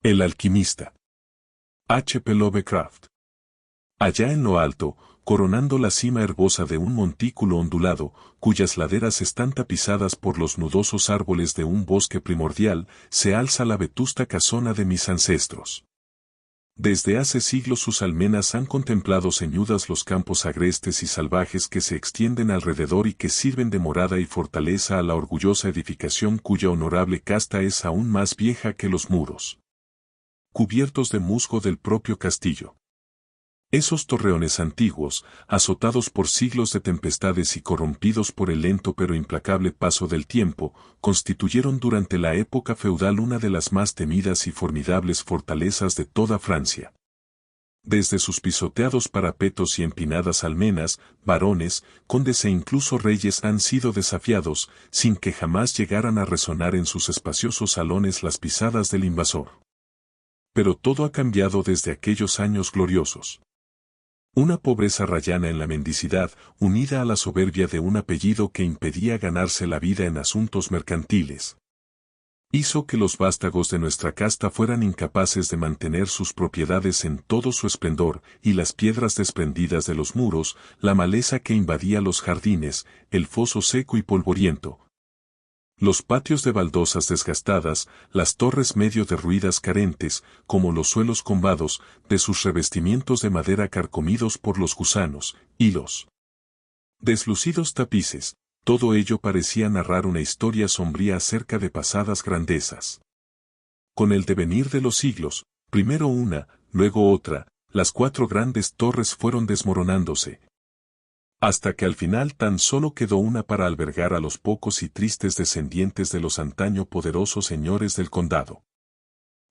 El alquimista. H. P. Lovecraft. Allá en lo alto, coronando la cima herbosa de un montículo ondulado, cuyas laderas están tapizadas por los nudosos árboles de un bosque primordial, se alza la vetusta casona de mis ancestros. Desde hace siglos sus almenas han contemplado ceñudas los campos agrestes y salvajes que se extienden alrededor y que sirven de morada y fortaleza a la orgullosa edificación cuya honorable casta es aún más vieja que los muros cubiertos de musgo del propio castillo. Esos torreones antiguos, azotados por siglos de tempestades y corrompidos por el lento pero implacable paso del tiempo, constituyeron durante la época feudal una de las más temidas y formidables fortalezas de toda Francia. Desde sus pisoteados parapetos y empinadas almenas, varones, condes e incluso reyes han sido desafiados, sin que jamás llegaran a resonar en sus espaciosos salones las pisadas del invasor. Pero todo ha cambiado desde aquellos años gloriosos. Una pobreza rayana en la mendicidad, unida a la soberbia de un apellido que impedía ganarse la vida en asuntos mercantiles, hizo que los vástagos de nuestra casta fueran incapaces de mantener sus propiedades en todo su esplendor, y las piedras desprendidas de los muros, la maleza que invadía los jardines, el foso seco y polvoriento, los patios de baldosas desgastadas, las torres medio derruidas carentes, como los suelos combados, de sus revestimientos de madera carcomidos por los gusanos, y los deslucidos tapices, todo ello parecía narrar una historia sombría acerca de pasadas grandezas. Con el devenir de los siglos, primero una, luego otra, las 4 grandes torres fueron desmoronándose, hasta que al final tan solo quedó una para albergar a los pocos y tristes descendientes de los antaño poderosos señores del condado.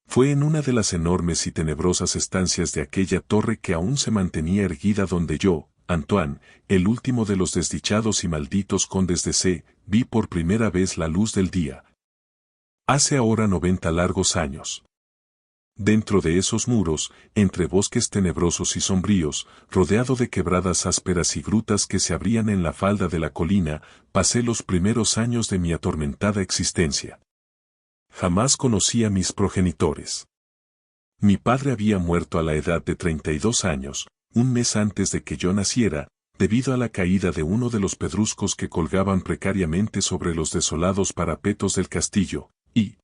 Fue en una de las enormes y tenebrosas estancias de aquella torre que aún se mantenía erguida donde yo, Antoine, el último de los desdichados y malditos condes de C, vi por primera vez la luz del día. Hace ahora 90 largos años. Dentro de esos muros, entre bosques tenebrosos y sombríos, rodeado de quebradas ásperas y grutas que se abrían en la falda de la colina, pasé los primeros años de mi atormentada existencia. Jamás conocí a mis progenitores. Mi padre había muerto a la edad de 32 años, un mes antes de que yo naciera, debido a la caída de uno de los pedruscos que colgaban precariamente sobre los desolados parapetos del castillo, y,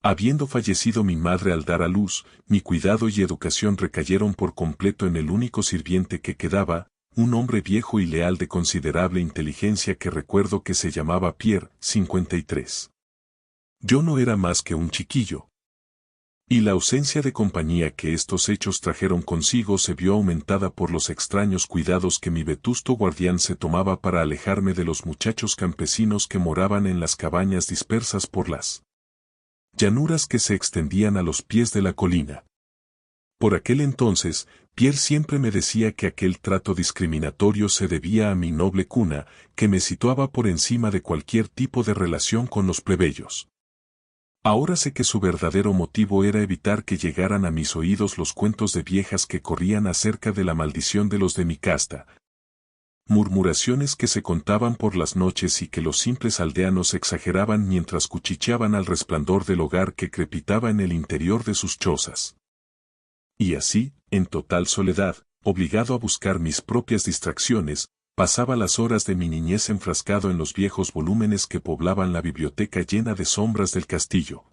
habiendo fallecido mi madre al dar a luz, mi cuidado y educación recayeron por completo en el único sirviente que quedaba, un hombre viejo y leal de considerable inteligencia que recuerdo que se llamaba Pierre, 53. Yo no era más que un chiquillo. Y la ausencia de compañía que estos hechos trajeron consigo se vio aumentada por los extraños cuidados que mi vetusto guardián se tomaba para alejarme de los muchachos campesinos que moraban en las cabañas dispersas por las llanuras que se extendían a los pies de la colina. Por aquel entonces, Pierre siempre me decía que aquel trato discriminatorio se debía a mi noble cuna, que me situaba por encima de cualquier tipo de relación con los plebeyos. Ahora sé que su verdadero motivo era evitar que llegaran a mis oídos los cuentos de viejas que corrían acerca de la maldición de los de mi casta, murmuraciones que se contaban por las noches y que los simples aldeanos exageraban mientras cuchicheaban al resplandor del hogar que crepitaba en el interior de sus chozas. Y así, en total soledad, obligado a buscar mis propias distracciones, pasaba las horas de mi niñez enfrascado en los viejos volúmenes que poblaban la biblioteca llena de sombras del castillo.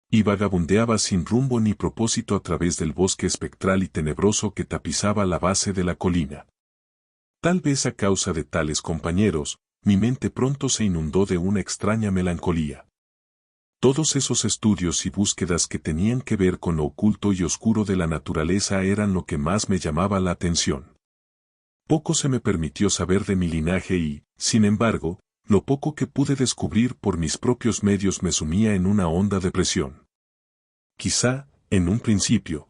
Y vagabundeaba sin rumbo ni propósito a través del bosque espectral y tenebroso que tapizaba la base de la colina. Tal vez a causa de tales compañeros, mi mente pronto se inundó de una extraña melancolía. Todos esos estudios y búsquedas que tenían que ver con lo oculto y oscuro de la naturaleza eran lo que más me llamaba la atención. Poco se me permitió saber de mi linaje y, sin embargo, lo poco que pude descubrir por mis propios medios me sumía en una honda depresión. Quizá, en un principio,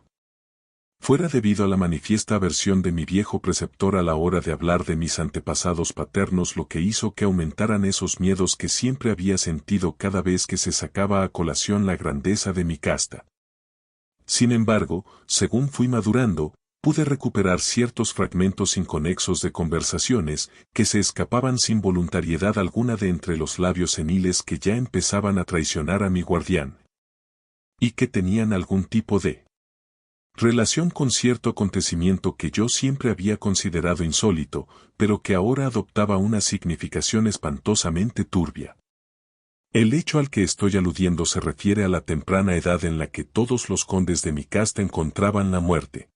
fuera debido a la manifiesta aversión de mi viejo preceptor a la hora de hablar de mis antepasados paternos lo que hizo que aumentaran esos miedos que siempre había sentido cada vez que se sacaba a colación la grandeza de mi casta. Sin embargo, según fui madurando, pude recuperar ciertos fragmentos inconexos de conversaciones que se escapaban sin voluntariedad alguna de entre los labios seniles que ya empezaban a traicionar a mi guardián. y que tenían algún tipo de relación con cierto acontecimiento que yo siempre había considerado insólito, pero que ahora adoptaba una significación espantosamente turbia. El hecho al que estoy aludiendo se refiere a la temprana edad en la que todos los condes de mi casta encontraban la muerte.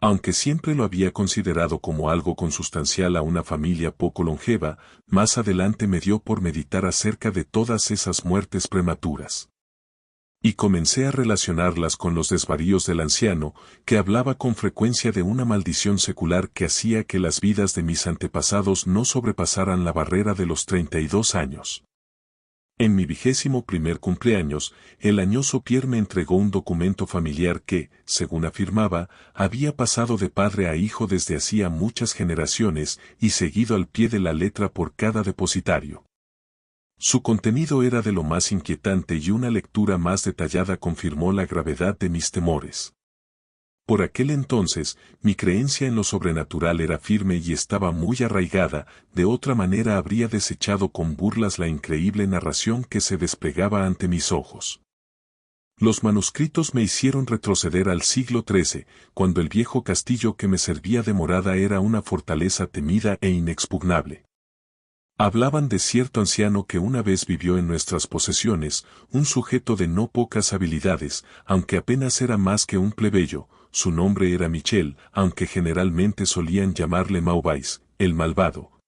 Aunque siempre lo había considerado como algo consustancial a una familia poco longeva, más adelante me dio por meditar acerca de todas esas muertes prematuras. Y comencé a relacionarlas con los desvaríos del anciano, que hablaba con frecuencia de una maldición secular que hacía que las vidas de mis antepasados no sobrepasaran la barrera de los 32 años. En mi 21º cumpleaños, el añoso Pierre me entregó un documento familiar que, según afirmaba, había pasado de padre a hijo desde hacía muchas generaciones y seguido al pie de la letra por cada depositario. Su contenido era de lo más inquietante y una lectura más detallada confirmó la gravedad de mis temores. Por aquel entonces, mi creencia en lo sobrenatural era firme y estaba muy arraigada, de otra manera habría desechado con burlas la increíble narración que se desplegaba ante mis ojos. Los manuscritos me hicieron retroceder al siglo XIII, cuando el viejo castillo que me servía de morada era una fortaleza temida e inexpugnable. Hablaban de cierto anciano que una vez vivió en nuestras posesiones, un sujeto de no pocas habilidades, aunque apenas era más que un plebeyo. Su nombre era Michel, aunque generalmente solían llamarle Maubais, el malvado,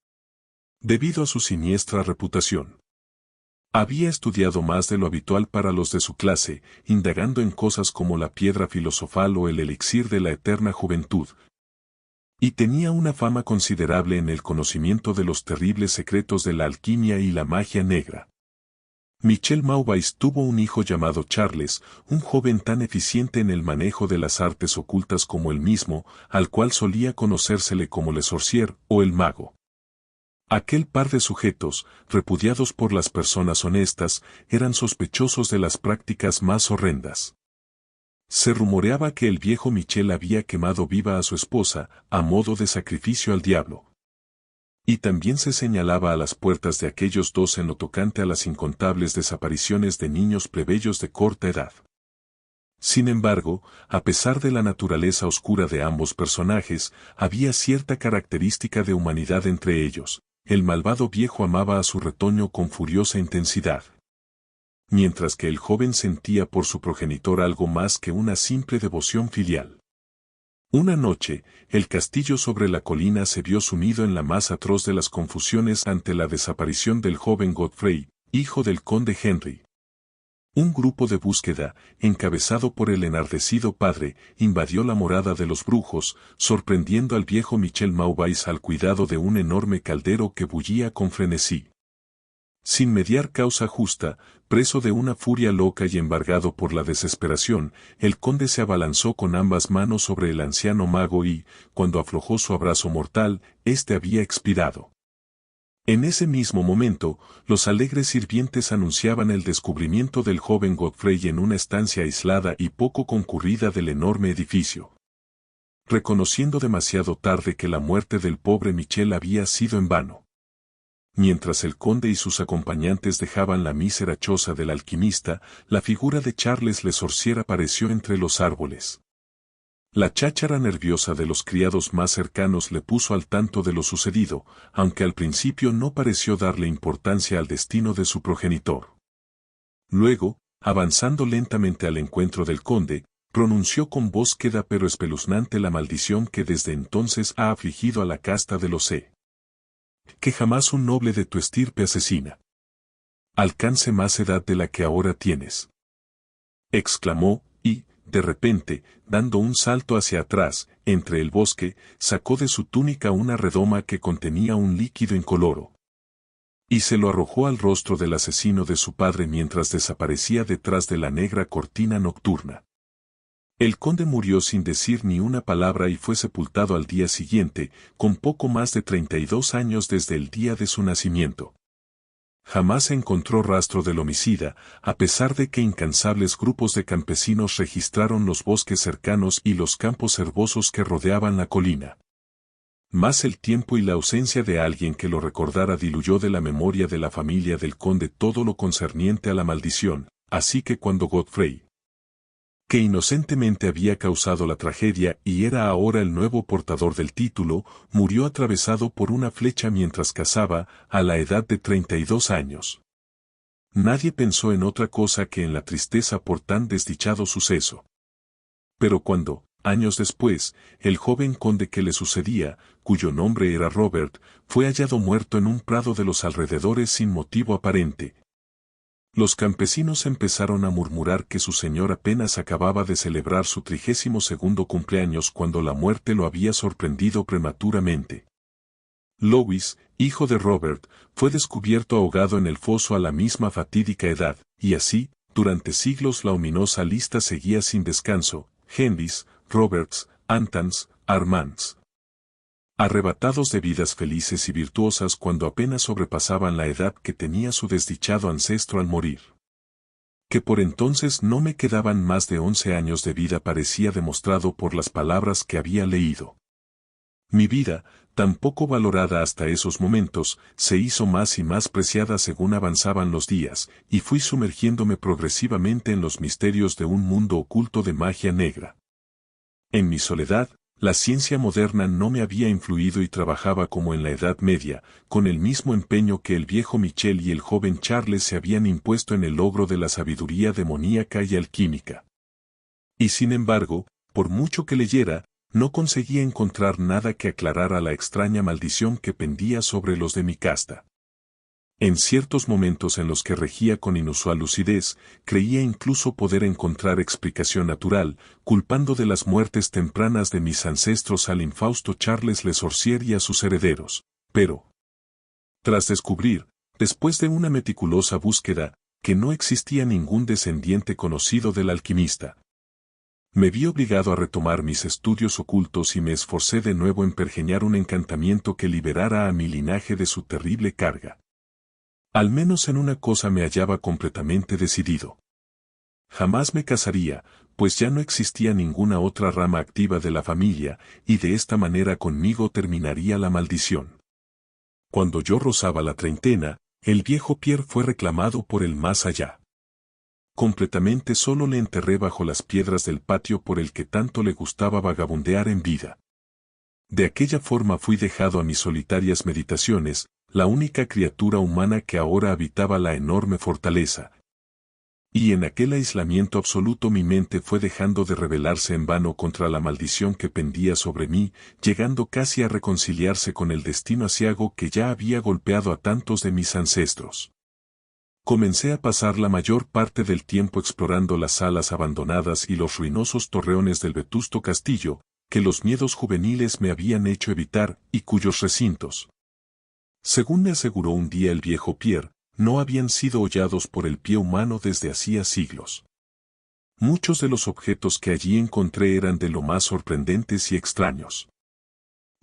debido a su siniestra reputación. Había estudiado más de lo habitual para los de su clase, indagando en cosas como la piedra filosofal o el elixir de la eterna juventud, y tenía una fama considerable en el conocimiento de los terribles secretos de la alquimia y la magia negra. Michel Maubais tuvo un hijo llamado Charles, un joven tan eficiente en el manejo de las artes ocultas como él mismo, al cual solía conocérsele como le sorcier o el mago. Aquel par de sujetos, repudiados por las personas honestas, eran sospechosos de las prácticas más horrendas. Se rumoreaba que el viejo Michel había quemado viva a su esposa, a modo de sacrificio al diablo. Y también se señalaba a las puertas de aquellos dos en lo tocante a las incontables desapariciones de niños plebeyos de corta edad. Sin embargo, a pesar de la naturaleza oscura de ambos personajes, había cierta característica de humanidad entre ellos. El malvado viejo amaba a su retoño con furiosa intensidad, mientras que el joven sentía por su progenitor algo más que una simple devoción filial. Una noche, el castillo sobre la colina se vio sumido en la más atroz de las confusiones ante la desaparición del joven Godfrey, hijo del conde Henry. Un grupo de búsqueda, encabezado por el enardecido padre, invadió la morada de los brujos, sorprendiendo al viejo Michel Maubais al cuidado de un enorme caldero que bullía con frenesí. Sin mediar causa justa, preso de una furia loca y embargado por la desesperación, el conde se abalanzó con ambas manos sobre el anciano mago y, cuando aflojó su abrazo mortal, éste había expirado. En ese mismo momento, los alegres sirvientes anunciaban el descubrimiento del joven Godfrey en una estancia aislada y poco concurrida del enorme edificio. Reconociendo demasiado tarde que la muerte del pobre Michel había sido en vano. Mientras el conde y sus acompañantes dejaban la mísera choza del alquimista, la figura de Charles le sorcier apareció entre los árboles. La cháchara nerviosa de los criados más cercanos le puso al tanto de lo sucedido, aunque al principio no pareció darle importancia al destino de su progenitor. Luego, avanzando lentamente al encuentro del conde, pronunció con voz queda pero espeluznante la maldición que desde entonces ha afligido a la casta de los E. Que jamás un noble de tu estirpe asesina. Alcance más edad de la que ahora tienes. Exclamó, y, de repente, dando un salto hacia atrás, entre el bosque, sacó de su túnica una redoma que contenía un líquido incoloro. Y se lo arrojó al rostro del asesino de su padre mientras desaparecía detrás de la negra cortina nocturna. El conde murió sin decir ni una palabra y fue sepultado al día siguiente, con poco más de 32 años desde el día de su nacimiento. Jamás se encontró rastro del homicida, a pesar de que incansables grupos de campesinos registraron los bosques cercanos y los campos herbosos que rodeaban la colina. Mas el tiempo y la ausencia de alguien que lo recordara diluyó de la memoria de la familia del conde todo lo concerniente a la maldición, así que cuando Godfrey, que inocentemente había causado la tragedia y era ahora el nuevo portador del título, murió atravesado por una flecha mientras cazaba, a la edad de 32 años. Nadie pensó en otra cosa que en la tristeza por tan desdichado suceso. Pero cuando, años después, el joven conde que le sucedía, cuyo nombre era Robert, fue hallado muerto en un prado de los alrededores sin motivo aparente, los campesinos empezaron a murmurar que su señor apenas acababa de celebrar su 32º cumpleaños cuando la muerte lo había sorprendido prematuramente. Louis, hijo de Robert, fue descubierto ahogado en el foso a la misma fatídica edad, y así, durante siglos la ominosa lista seguía sin descanso: Henrys, Roberts, Antans, Armands. Arrebatados de vidas felices y virtuosas cuando apenas sobrepasaban la edad que tenía su desdichado ancestro al morir. Que por entonces no me quedaban más de 11 años de vida parecía demostrado por las palabras que había leído. Mi vida, tan poco valorada hasta esos momentos, se hizo más y más preciada según avanzaban los días, y fui sumergiéndome progresivamente en los misterios de un mundo oculto de magia negra. En mi soledad, la ciencia moderna no me había influido y trabajaba como en la Edad Media, con el mismo empeño que el viejo Michel y el joven Charles se habían impuesto en el logro de la sabiduría demoníaca y alquímica. Y sin embargo, por mucho que leyera, no conseguía encontrar nada que aclarara la extraña maldición que pendía sobre los de mi casta. En ciertos momentos en los que regía con inusual lucidez, creía incluso poder encontrar explicación natural, culpando de las muertes tempranas de mis ancestros al infausto Charles Le Sorcier y a sus herederos. Pero, tras descubrir, después de una meticulosa búsqueda, que no existía ningún descendiente conocido del alquimista, me vi obligado a retomar mis estudios ocultos y me esforcé de nuevo en pergeñar un encantamiento que liberara a mi linaje de su terrible carga. Al menos en una cosa me hallaba completamente decidido. Jamás me casaría, pues ya no existía ninguna otra rama activa de la familia, y de esta manera conmigo terminaría la maldición. Cuando yo rozaba la treintena, el viejo Pierre fue reclamado por el más allá. Completamente solo le enterré bajo las piedras del patio por el que tanto le gustaba vagabundear en vida. De aquella forma fui dejado a mis solitarias meditaciones, la única criatura humana que ahora habitaba la enorme fortaleza. Y en aquel aislamiento absoluto mi mente fue dejando de rebelarse en vano contra la maldición que pendía sobre mí, llegando casi a reconciliarse con el destino aciago que ya había golpeado a tantos de mis ancestros. Comencé a pasar la mayor parte del tiempo explorando las salas abandonadas y los ruinosos torreones del vetusto castillo, que los miedos juveniles me habían hecho evitar y cuyos recintos, según me aseguró un día el viejo Pierre, no habían sido hollados por el pie humano desde hacía siglos. Muchos de los objetos que allí encontré eran de lo más sorprendentes y extraños.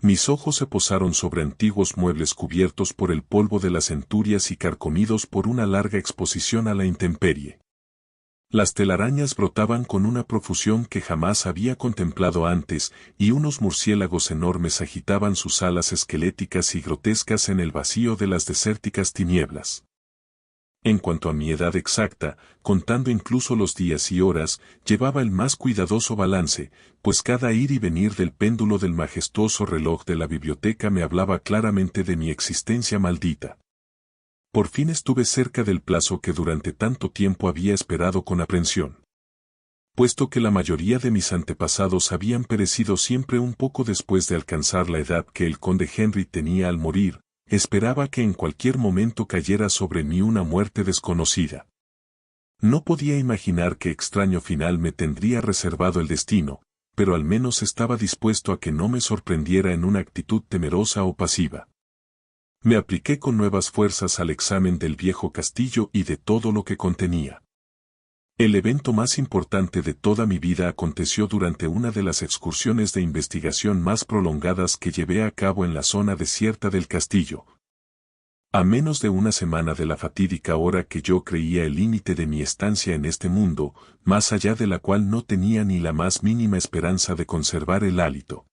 Mis ojos se posaron sobre antiguos muebles cubiertos por el polvo de las centurias y carcomidos por una larga exposición a la intemperie. Las telarañas brotaban con una profusión que jamás había contemplado antes, y unos murciélagos enormes agitaban sus alas esqueléticas y grotescas en el vacío de las desérticas tinieblas. En cuanto a mi edad exacta, contando incluso los días y horas, llevaba el más cuidadoso balance, pues cada ir y venir del péndulo del majestuoso reloj de la biblioteca me hablaba claramente de mi existencia maldita. Por fin estuve cerca del plazo que durante tanto tiempo había esperado con aprensión. Puesto que la mayoría de mis antepasados habían perecido siempre un poco después de alcanzar la edad que el conde Henry tenía al morir, esperaba que en cualquier momento cayera sobre mí una muerte desconocida. No podía imaginar qué extraño final me tendría reservado el destino, pero al menos estaba dispuesto a que no me sorprendiera en una actitud temerosa o pasiva. Me apliqué con nuevas fuerzas al examen del viejo castillo y de todo lo que contenía. El evento más importante de toda mi vida aconteció durante una de las excursiones de investigación más prolongadas que llevé a cabo en la zona desierta del castillo. A menos de una semana de la fatídica hora que yo creía el límite de mi estancia en este mundo, más allá de la cual no tenía ni la más mínima esperanza de conservar el hálito.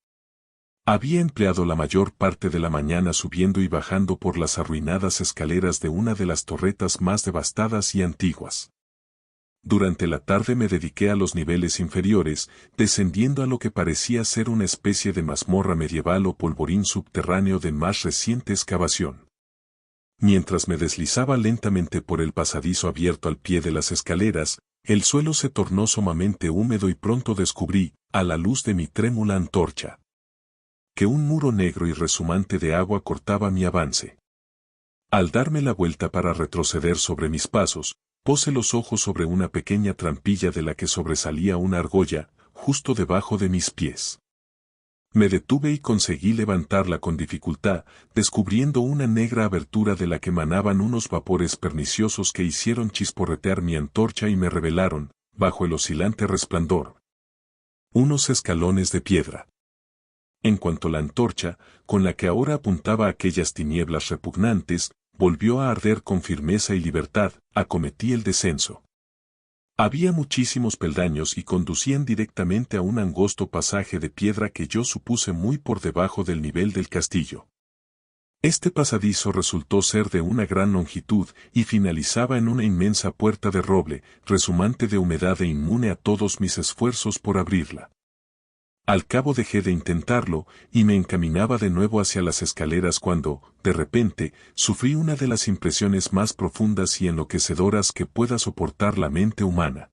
Había empleado la mayor parte de la mañana subiendo y bajando por las arruinadas escaleras de una de las torretas más devastadas y antiguas. Durante la tarde me dediqué a los niveles inferiores, descendiendo a lo que parecía ser una especie de mazmorra medieval o polvorín subterráneo de más reciente excavación. Mientras me deslizaba lentamente por el pasadizo abierto al pie de las escaleras, el suelo se tornó sumamente húmedo y pronto descubrí, a la luz de mi trémula antorcha, que un muro negro y resumante de agua cortaba mi avance. Al darme la vuelta para retroceder sobre mis pasos, puse los ojos sobre una pequeña trampilla de la que sobresalía una argolla, justo debajo de mis pies. Me detuve y conseguí levantarla con dificultad, descubriendo una negra abertura de la que emanaban unos vapores perniciosos que hicieron chisporretear mi antorcha y me revelaron, bajo el oscilante resplandor, unos escalones de piedra. En cuanto la antorcha, con la que ahora apuntaba aquellas tinieblas repugnantes, volvió a arder con firmeza y libertad, acometí el descenso. Había muchísimos peldaños y conducían directamente a un angosto pasaje de piedra que yo supuse muy por debajo del nivel del castillo. Este pasadizo resultó ser de una gran longitud y finalizaba en una inmensa puerta de roble, resumante de humedad e inmune a todos mis esfuerzos por abrirla. Al cabo dejé de intentarlo, y me encaminaba de nuevo hacia las escaleras cuando, de repente, sufrí una de las impresiones más profundas y enloquecedoras que pueda soportar la mente humana.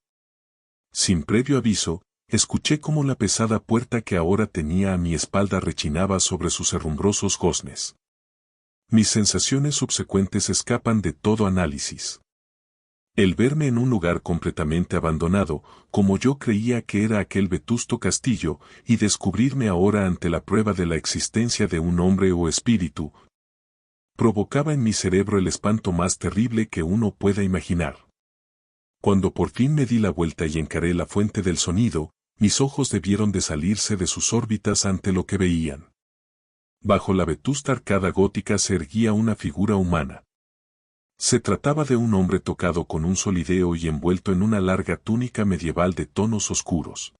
Sin previo aviso, escuché cómo la pesada puerta que ahora tenía a mi espalda rechinaba sobre sus herrumbrosos goznes. Mis sensaciones subsecuentes escapan de todo análisis. El verme en un lugar completamente abandonado, como yo creía que era aquel vetusto castillo, y descubrirme ahora ante la prueba de la existencia de un hombre o espíritu, provocaba en mi cerebro el espanto más terrible que uno pueda imaginar. Cuando por fin me di la vuelta y encaré la fuente del sonido, mis ojos debieron de salirse de sus órbitas ante lo que veían. Bajo la vetusta arcada gótica se erguía una figura humana. Se trataba de un hombre tocado con un solideo y envuelto en una larga túnica medieval de tonos oscuros.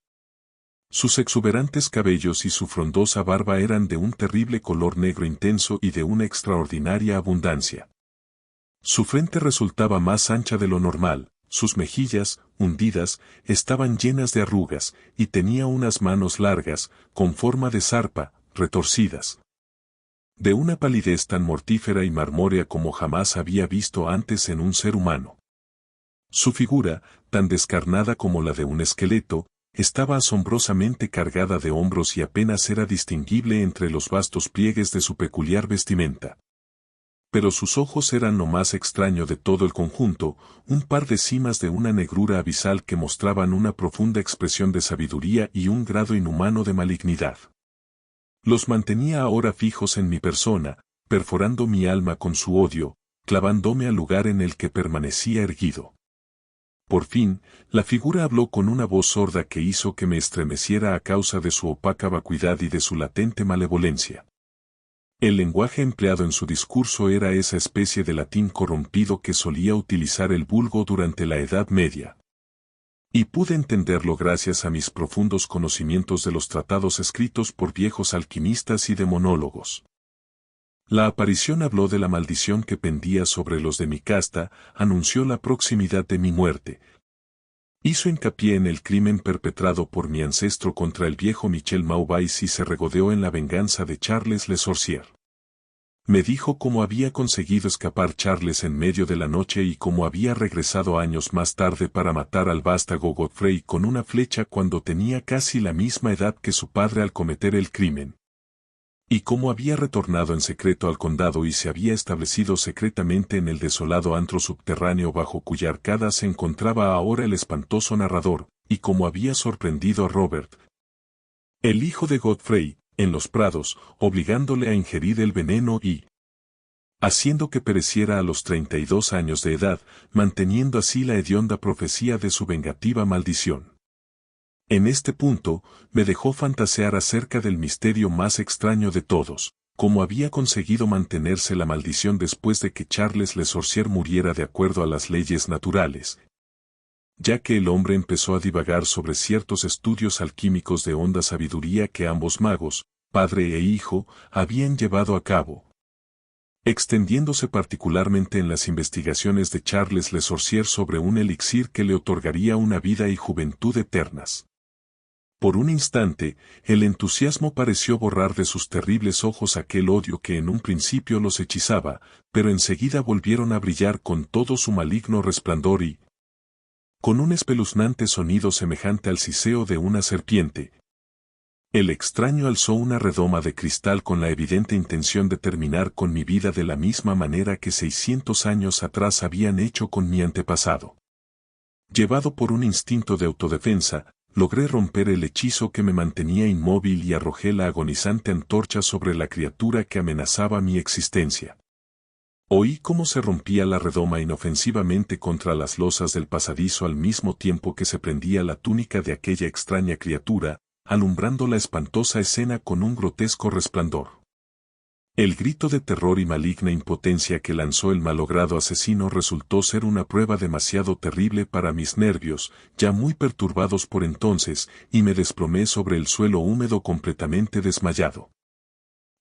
Sus exuberantes cabellos y su frondosa barba eran de un terrible color negro intenso y de una extraordinaria abundancia. Su frente resultaba más ancha de lo normal, sus mejillas, hundidas, estaban llenas de arrugas, y tenía unas manos largas, con forma de zarpa, retorcidas, de una palidez tan mortífera y marmórea como jamás había visto antes en un ser humano. Su figura, tan descarnada como la de un esqueleto, estaba asombrosamente cargada de hombros y apenas era distinguible entre los vastos pliegues de su peculiar vestimenta. Pero sus ojos eran lo más extraño de todo el conjunto, un par de cimas de una negrura abisal que mostraban una profunda expresión de sabiduría y un grado inhumano de malignidad. Los mantenía ahora fijos en mi persona, perforando mi alma con su odio, clavándome al lugar en el que permanecía erguido. Por fin, la figura habló con una voz sorda que hizo que me estremeciera a causa de su opaca vacuidad y de su latente malevolencia. El lenguaje empleado en su discurso era esa especie de latín corrompido que solía utilizar el vulgo durante la Edad Media. Y pude entenderlo gracias a mis profundos conocimientos de los tratados escritos por viejos alquimistas y demonólogos. La aparición habló de la maldición que pendía sobre los de mi casta, anunció la proximidad de mi muerte. Hizo hincapié en el crimen perpetrado por mi ancestro contra el viejo Michel Maubais y se regodeó en la venganza de Charles Le Sorcier. Me dijo cómo había conseguido escapar Charles en medio de la noche y cómo había regresado años más tarde para matar al vástago Godfrey con una flecha cuando tenía casi la misma edad que su padre al cometer el crimen. Y cómo había retornado en secreto al condado y se había establecido secretamente en el desolado antro subterráneo bajo cuya arcada se encontraba ahora el espantoso narrador, y cómo había sorprendido a Robert, el hijo de Godfrey, en los prados, obligándole a ingerir el veneno y haciendo que pereciera a los 32 años de edad, manteniendo así la hedionda profecía de su vengativa maldición. En este punto, me dejó fantasear acerca del misterio más extraño de todos, cómo había conseguido mantenerse la maldición después de que Charles Le Sorcier muriera de acuerdo a las leyes naturales, ya que el hombre empezó a divagar sobre ciertos estudios alquímicos de honda sabiduría que ambos magos, padre e hijo, habían llevado a cabo. extendiéndose particularmente en las investigaciones de Charles Le Sorcier sobre un elixir que le otorgaría una vida y juventud eternas. Por un instante, el entusiasmo pareció borrar de sus terribles ojos aquel odio que en un principio los hechizaba, pero enseguida volvieron a brillar con todo su maligno resplandor y, con un espeluznante sonido semejante al siseo de una serpiente, el extraño alzó una redoma de cristal con la evidente intención de terminar con mi vida de la misma manera que 600 años atrás habían hecho con mi antepasado. Llevado por un instinto de autodefensa, logré romper el hechizo que me mantenía inmóvil y arrojé la agonizante antorcha sobre la criatura que amenazaba mi existencia. Oí cómo se rompía la redoma inofensivamente contra las losas del pasadizo al mismo tiempo que se prendía la túnica de aquella extraña criatura, alumbrando la espantosa escena con un grotesco resplandor. El grito de terror y maligna impotencia que lanzó el malogrado asesino resultó ser una prueba demasiado terrible para mis nervios, ya muy perturbados por entonces, y me desplomé sobre el suelo húmedo completamente desmayado.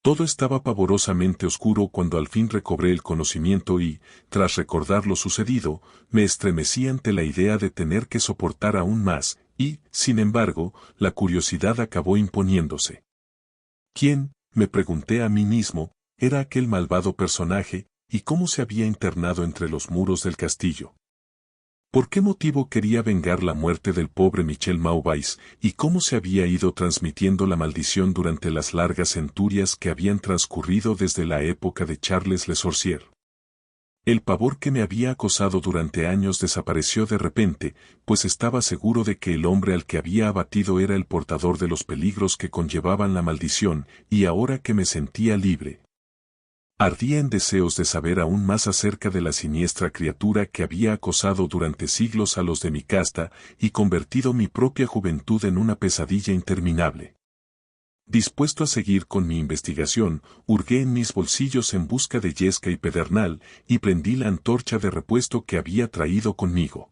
Todo estaba pavorosamente oscuro cuando al fin recobré el conocimiento y, tras recordar lo sucedido, me estremecí ante la idea de tener que soportar aún más, y, sin embargo, la curiosidad acabó imponiéndose. ¿Quién, me pregunté a mí mismo, era aquel malvado personaje, y cómo se había internado entre los muros del castillo? ¿Por qué motivo quería vengar la muerte del pobre Michel Maubais, y cómo se había ido transmitiendo la maldición durante las largas centurias que habían transcurrido desde la época de Charles Le Sorcier? El pavor que me había acosado durante años desapareció de repente, pues estaba seguro de que el hombre al que había abatido era el portador de los peligros que conllevaban la maldición, y ahora que me sentía libre, ardía en deseos de saber aún más acerca de la siniestra criatura que había acosado durante siglos a los de mi casta y convertido mi propia juventud en una pesadilla interminable. Dispuesto a seguir con mi investigación, hurgué en mis bolsillos en busca de yesca y pedernal, y prendí la antorcha de repuesto que había traído conmigo.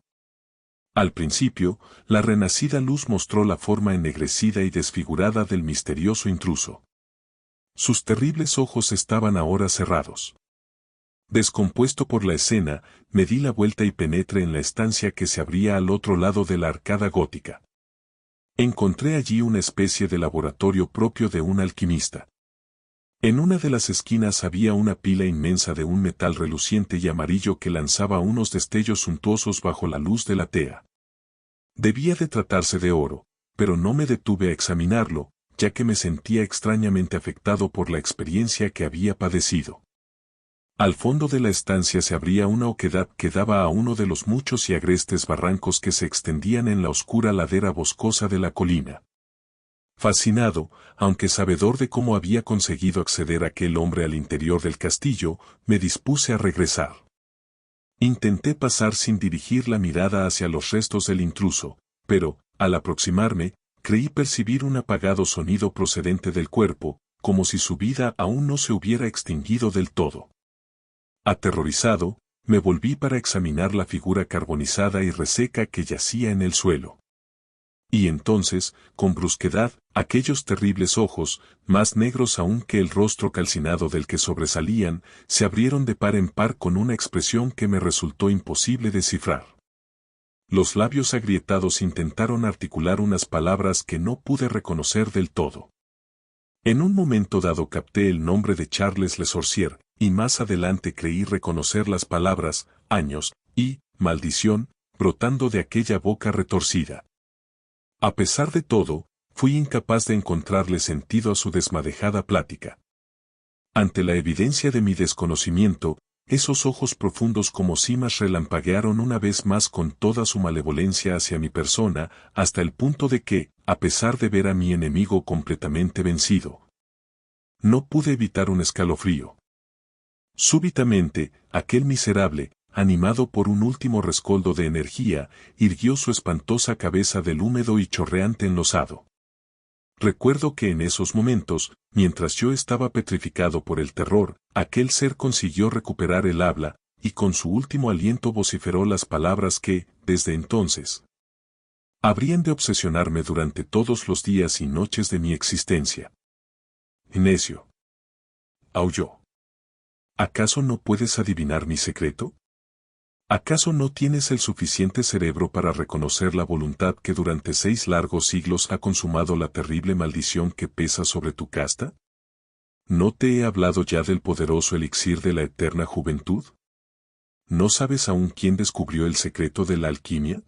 Al principio, la renacida luz mostró la forma ennegrecida y desfigurada del misterioso intruso. Sus terribles ojos estaban ahora cerrados. Descompuesto por la escena, me di la vuelta y penetré en la estancia que se abría al otro lado de la arcada gótica. Encontré allí una especie de laboratorio propio de un alquimista. En una de las esquinas había una pila inmensa de un metal reluciente y amarillo que lanzaba unos destellos suntuosos bajo la luz de la tea. Debía de tratarse de oro, pero no me detuve a examinarlo, ya que me sentía extrañamente afectado por la experiencia que había padecido. Al fondo de la estancia se abría una oquedad que daba a uno de los muchos y agrestes barrancos que se extendían en la oscura ladera boscosa de la colina. Fascinado, aunque sabedor de cómo había conseguido acceder aquel hombre al interior del castillo, me dispuse a regresar. Intenté pasar sin dirigir la mirada hacia los restos del intruso, pero, al aproximarme, creí percibir un apagado sonido procedente del cuerpo, como si su vida aún no se hubiera extinguido del todo. Aterrorizado, me volví para examinar la figura carbonizada y reseca que yacía en el suelo. Y entonces, con brusquedad, aquellos terribles ojos, más negros aún que el rostro calcinado del que sobresalían, se abrieron de par en par con una expresión que me resultó imposible descifrar. Los labios agrietados intentaron articular unas palabras que no pude reconocer del todo. En un momento dado capté el nombre de Charles Le Sorcier, y más adelante creí reconocer las palabras, años, y, maldición, brotando de aquella boca retorcida. A pesar de todo, fui incapaz de encontrarle sentido a su desmadejada plática. Ante la evidencia de mi desconocimiento, esos ojos profundos como cimas relampaguearon una vez más con toda su malevolencia hacia mi persona, hasta el punto de que, a pesar de ver a mi enemigo completamente vencido, no pude evitar un escalofrío. Súbitamente, aquel miserable, animado por un último rescoldo de energía, irguió su espantosa cabeza del húmedo y chorreante enlosado. Recuerdo que en esos momentos, mientras yo estaba petrificado por el terror, aquel ser consiguió recuperar el habla, y con su último aliento vociferó las palabras que, desde entonces, habrían de obsesionarme durante todos los días y noches de mi existencia. Necio. Aulló. ¿Acaso no puedes adivinar mi secreto? ¿Acaso no tienes el suficiente cerebro para reconocer la voluntad que durante 6 largos siglos ha consumado la terrible maldición que pesa sobre tu casta? ¿No te he hablado ya del poderoso elixir de la eterna juventud? ¿No sabes aún quién descubrió el secreto de la alquimia?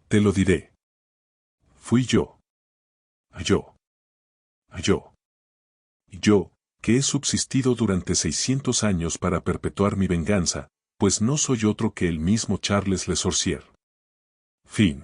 Te lo diré. Fui yo. Yo. Yo. Yo, que he subsistido durante 600 años para perpetuar mi venganza, pues no soy otro que el mismo Charles Le Sorcier. Fin.